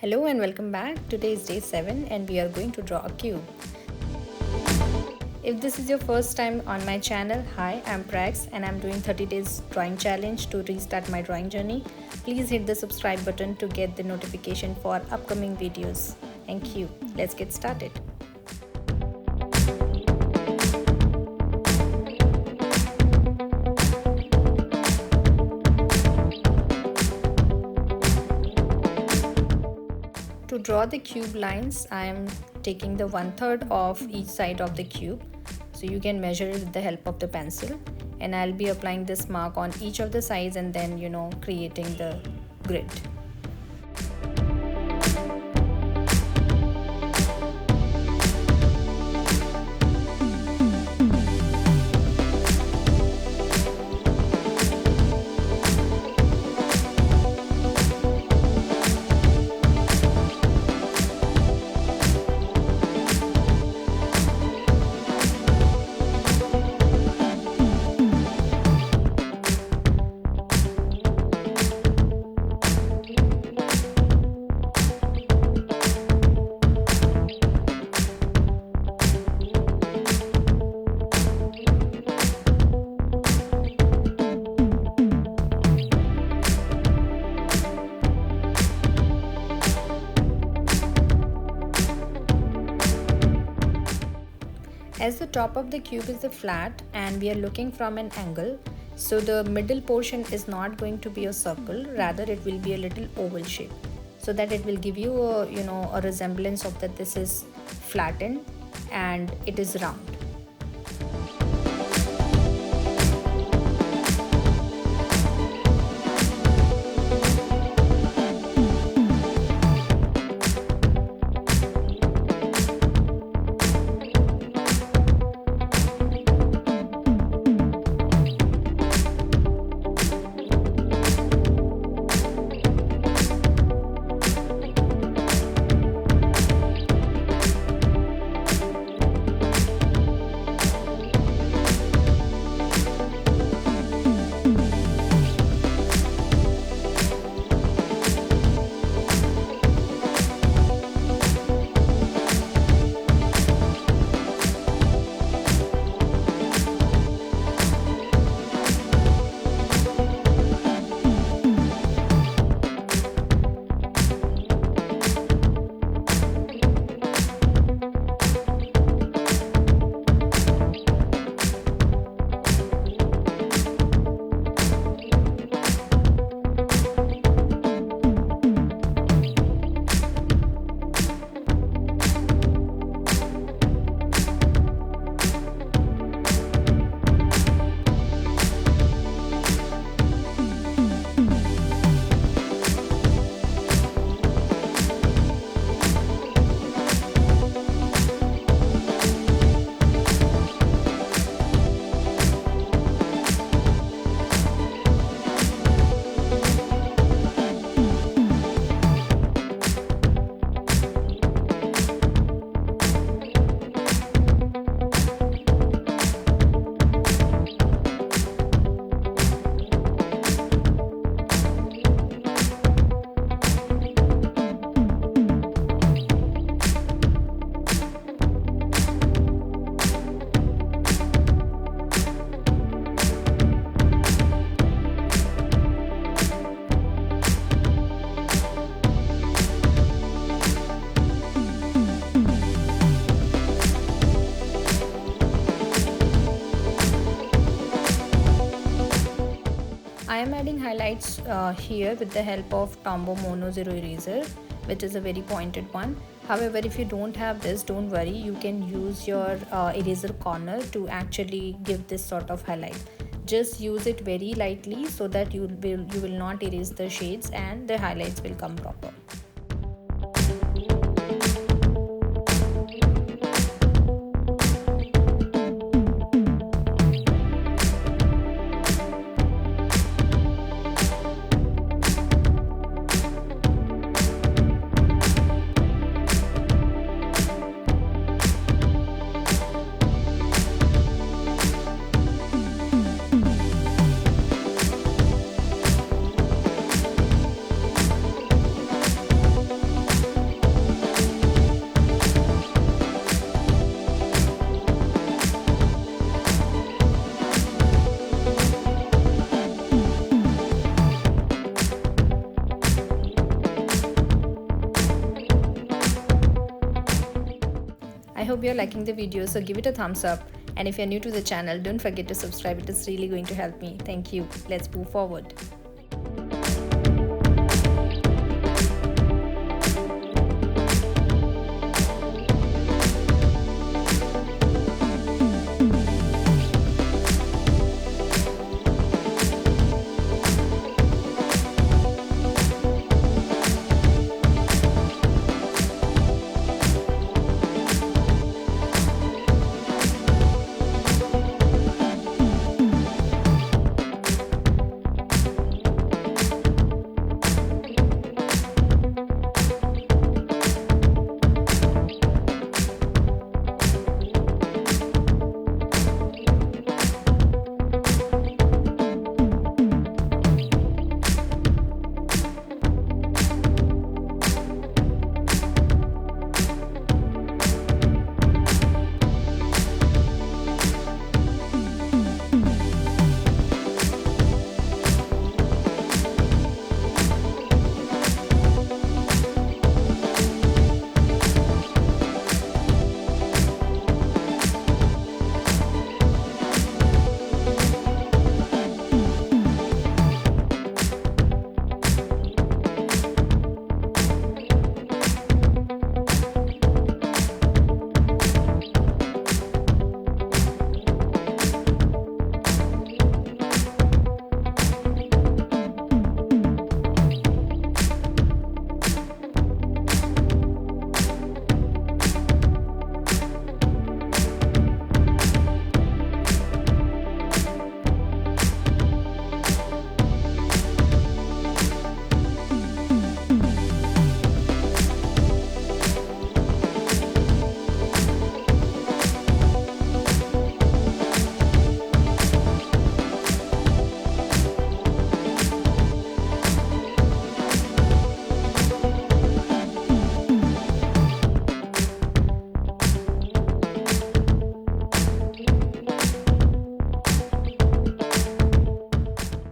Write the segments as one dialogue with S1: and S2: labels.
S1: Hello and welcome back. Today is day 7 and we are going to draw a cube. If this is your first time on my channel, hi, I'm Prax and I'm doing 30 days drawing challenge to restart my drawing journey. Please hit the subscribe button to get the notification for upcoming videos. Thank you. Let's get started. To draw the cube lines, I am taking the 1/3 of each side of the cube. So you can measure it with the help of the pencil. And I'll be applying this mark on each of the sides and then, creating the grid. As the top of the cube is flat and we are looking from an angle, so the middle portion is not going to be a circle, rather it will be a little oval shape, so that it will give you a resemblance of that this is flattened and it is round. I am adding highlights here with the help of Tombow Mono Zero Eraser, which is a very pointed one. However, if you don't have this, don't worry, you can use your eraser corner to actually give this sort of highlight. Just use it very lightly so that you will not erase the shades and the highlights will come proper. hope you're liking the video, so give it a thumbs up. And if you're new to the channel, don't forget to subscribe. It is really going to help me. Thank you. Let's move forward.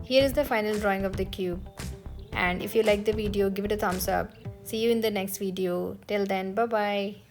S1: Here is the final drawing of the cube, and if you like the video, give it a thumbs up. See you in the next video. Till then, bye bye.